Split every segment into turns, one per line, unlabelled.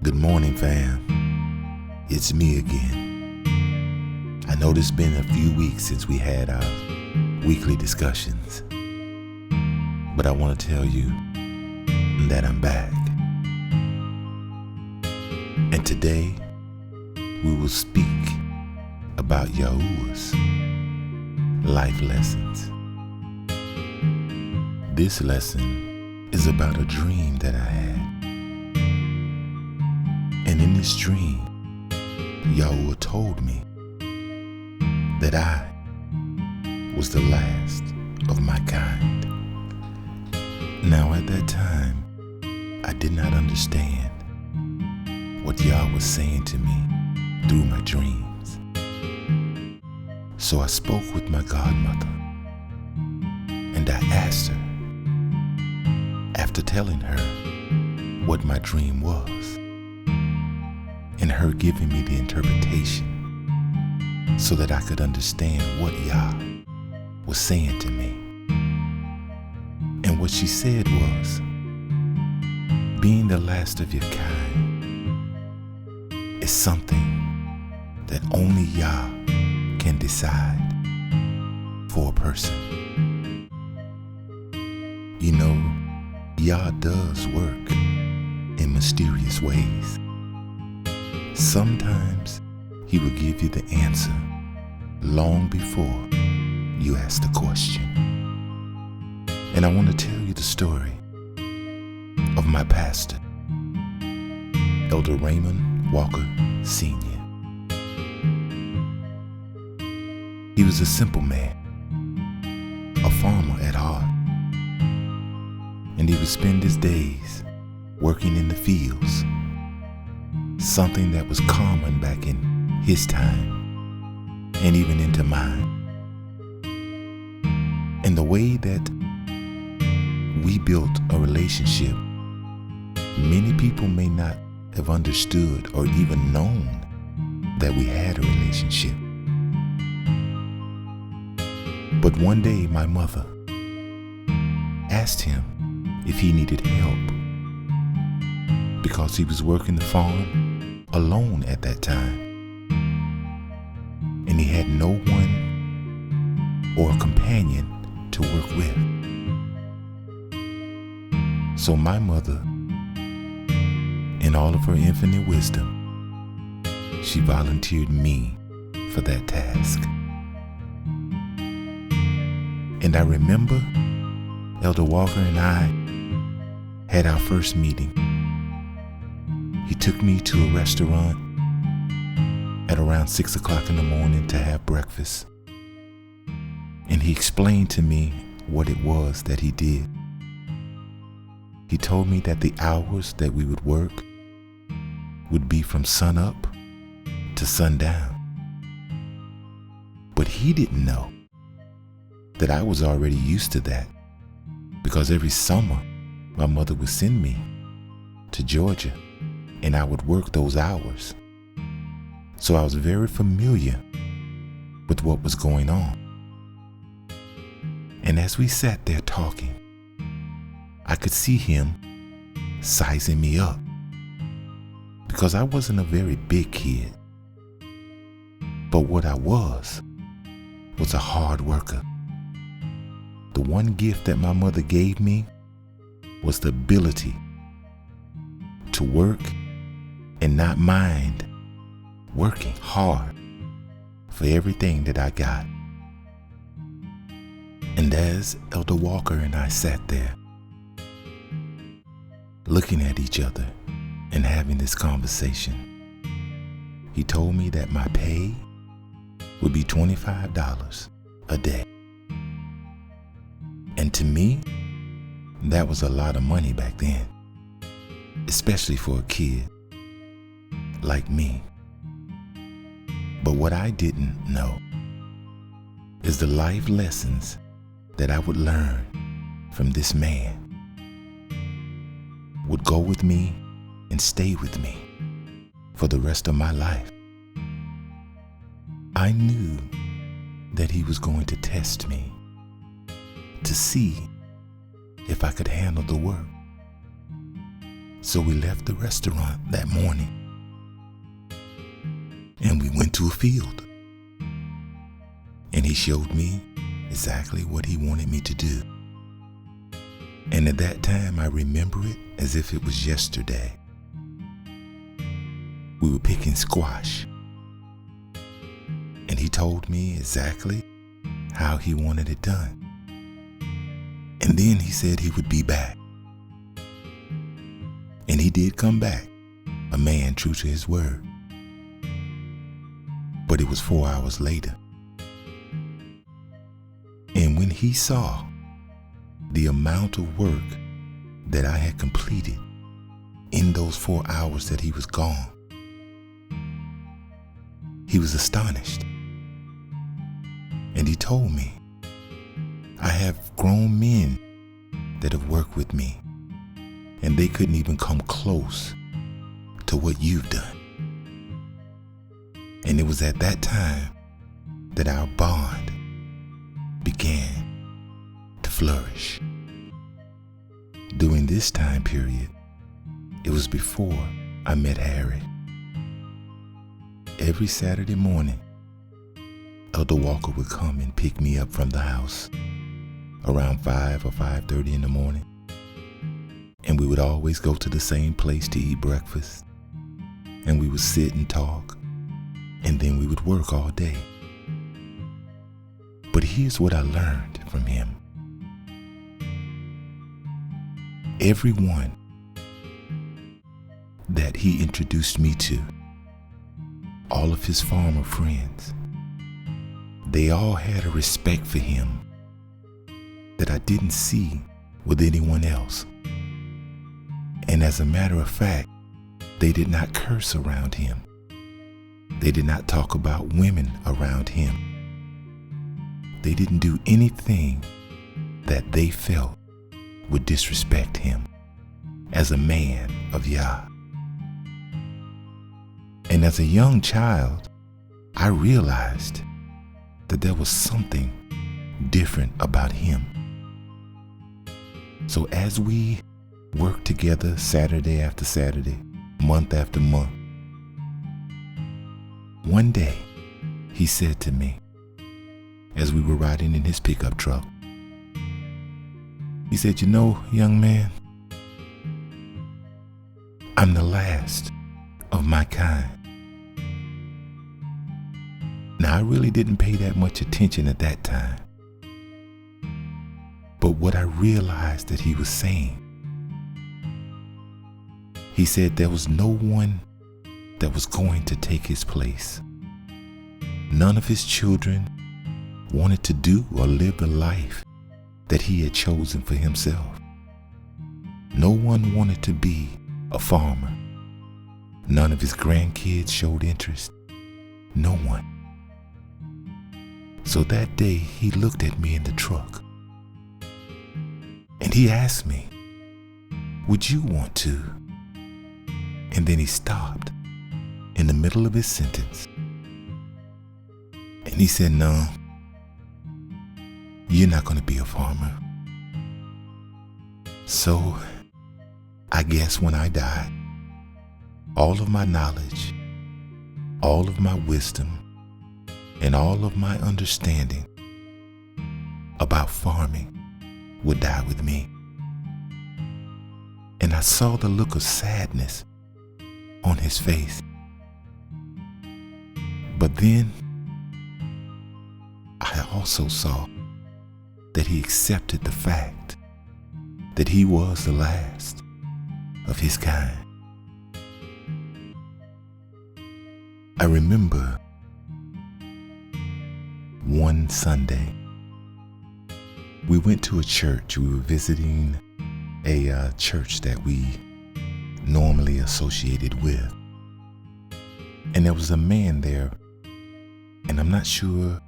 Good morning, fam. It's me again. I know it's been a few weeks since we had our weekly discussions, but I want to tell you that I'm back. And today, we will speak about Yahuah's life lessons. This lesson is about a dream that I had. And in this dream, Yahuah told me that I was the last of my kind. Now at that time, I did not understand what Yah was saying to me through my dreams. So I spoke with my godmother, and I asked her, after telling her what my dream was, and her giving me the interpretation so that I could understand what Yah was saying to me. And what she said was, being the last of your kind is something that only Yah can decide for a person. You know, Yah does work in mysterious ways. Sometimes He will give you the answer long before you ask the question. And I want to tell you the story of my pastor, Elder Raymond Walker Sr. He was a simple man, a farmer at heart, and he would spend his days working in the fields, something that was common back in his time and even into mine. And the way that we built a relationship, many people may not have understood or even known that we had a relationship. But one day my mother asked him if he needed help because he was working the farm alone at that time, and he had no one or a companion to work with. So my mother, in all of her infinite wisdom, she volunteered me for that task. And I remember Elder Walker and I had our first meeting. He took me to a restaurant at around 6 o'clock in the morning to have breakfast. And he explained to me what it was that he did. He told me that the hours that we would work would be from sunup to sundown. But he didn't know that I was already used to that, because every summer my mother would send me to Georgia and I would work those hours. So I was very familiar with what was going on. And as we sat there talking, I could see him sizing me up, because I wasn't a very big kid. But what I was a hard worker. The one gift that my mother gave me was the ability to work and not mind working hard for everything that I got. And as Elder Walker and I sat there, looking at each other and having this conversation, he told me that my pay would be $25 a day. And to me, that was a lot of money back then, especially for a kid like me. But what I didn't know is the life lessons that I would learn from this man would go with me and stay with me for the rest of my life. I knew that he was going to test me to see if I could handle the work. So we left the restaurant that morning and we went to a field. And he showed me exactly what he wanted me to do. And at that time, I remember it as if it was yesterday. We were picking squash. And he told me exactly how he wanted it done. And then he said he would be back. And he did come back, a man true to his word. But it was 4 hours later. And when he saw the amount of work that I had completed in those 4 hours that he was gone, he was astonished. And he told me, I have grown men that have worked with me, and they couldn't even come close to what you've done. And it was at that time that our bond began to flourish. During this time period, it was before I met Harry. Every Saturday morning, Elder Walker would come and pick me up from the house around 5 or 5:30 in the morning. And we would always go to the same place to eat breakfast. And we would sit and talk. And then we would work all day. But here's what I learned from him. Everyone that he introduced me to, all of his farmer friends, they all had a respect for him that I didn't see with anyone else. And as a matter of fact, they did not curse around him. They did not talk about women around him. They didn't do anything that they felt would disrespect him as a man of Yah. And as a young child, I realized that there was something different about him. So as we worked together Saturday after Saturday, month after month, one day he said to me, as we were riding in his pickup truck, he said, "You know, young man, I'm the last of my kind." Now, I really didn't pay that much attention at that time. But what I realized that he was saying, he said there was no one that was going to take his place. None of his children wanted to do or live the life that he had chosen for himself. No one wanted to be a farmer. None of his grandkids showed interest. No one. So that day he looked at me in the truck and he asked me, "Would you want to?" And then he stopped in the middle of his sentence and he said, "No, you're not going to be a farmer. So I guess when I die, all of my knowledge, all of my wisdom, and all of my understanding about farming would die with me." And I saw the look of sadness on his face. But then I also saw that he accepted the fact that he was the last of his kind. I remember one Sunday, we went to a church. We were visiting a church that we normally associated with. And there was a man there, and I'm not sure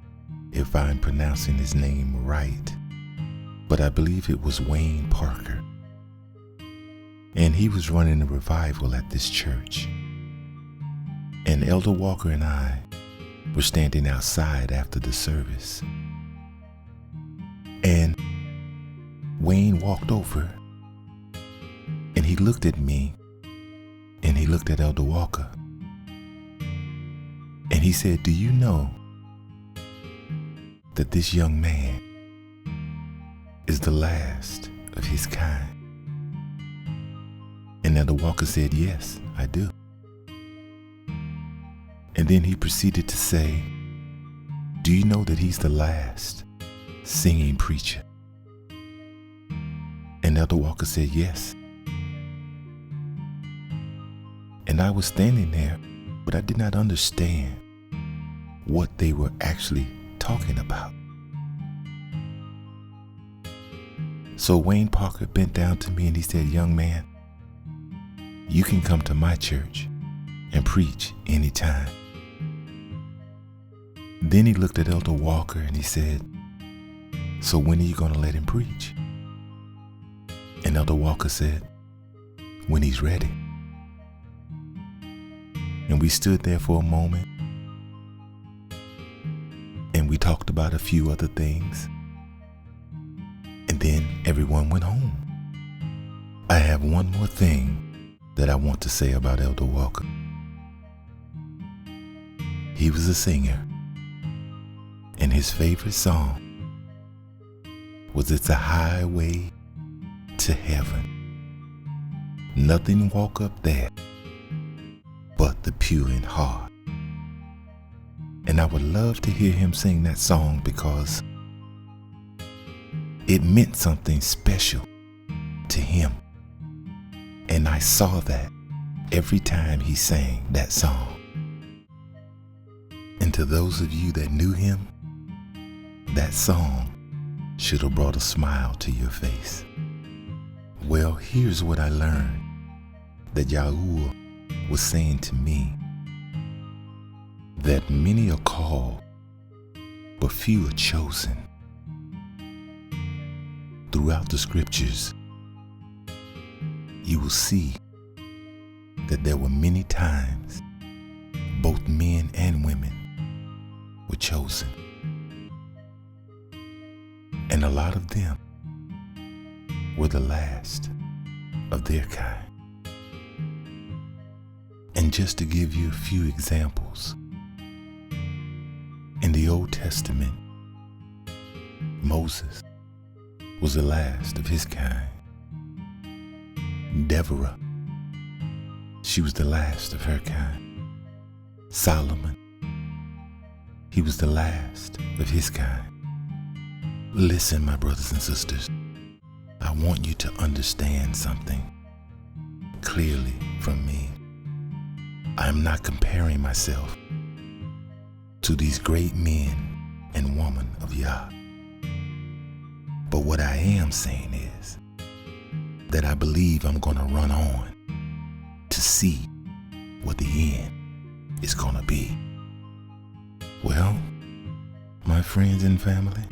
if I'm pronouncing his name right, but I believe it was Wayne Parker. And he was running a revival at this church. And Elder Walker and I were standing outside after the service. And Wayne walked over and he looked at me And he looked at Elder Walker and he said, "Do you know that this young man is the last of his kind?" And Elder Walker said, "Yes, I do." And then he proceeded to say, "Do you know that he's the last singing preacher?" And Elder Walker said, "Yes." And I was standing there, but I did not understand what they were actually talking about. So Wayne Parker bent down to me and he said, "Young man, you can come to my church and preach anytime." Then he looked at Elder Walker and he said, "So when are you going to let him preach?" And Elder Walker said, "When he's ready." And we stood there for a moment and we talked about a few other things. And then everyone went home. I have one more thing that I want to say about Elder Walker. He was a singer, and his favorite song was "It's a Highway to Heaven. Nothing walk up there but the pure in heart." And I would love to hear him sing that song because it meant something special to him. And I saw that every time he sang that song. And to those of you that knew him, that song should have brought a smile to your face. Well, here's what I learned that Yahuah was saying to me, that many are called, but few are chosen. Throughout the scriptures, you will see that there were many times both men and women were chosen. And a lot of them were the last of their kind. And just to give you a few examples, in the Old Testament, Moses was the last of his kind. Deborah, she was the last of her kind. Solomon, he was the last of his kind. Listen, my brothers and sisters, I want you to understand something clearly from me. I'm not comparing myself to these great men and women of Yah. But what I am saying is that I believe I'm going to run on to see what the end is going to be. Well, my friends and family,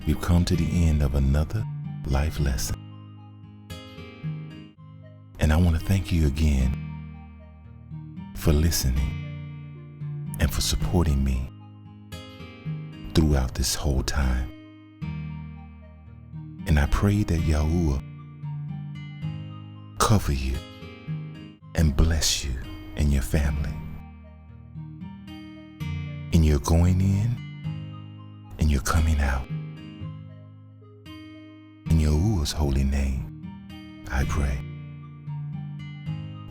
we've come to the end of another life lesson. And I want to thank you again for listening and for supporting me throughout this whole time. And I pray that Yahuah cover you and bless you and your family in your going in and your coming out. In Yahuah's holy name, I pray.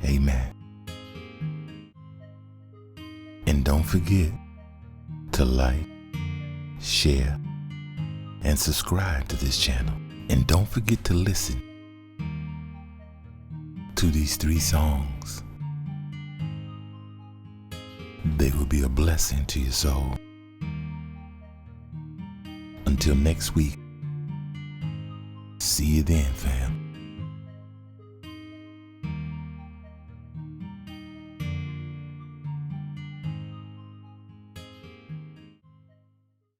Amen. And don't forget to like, share, and subscribe to this channel. And don't forget to listen to these 3 songs. They will be a blessing to your soul. Until next week, see you then, fam.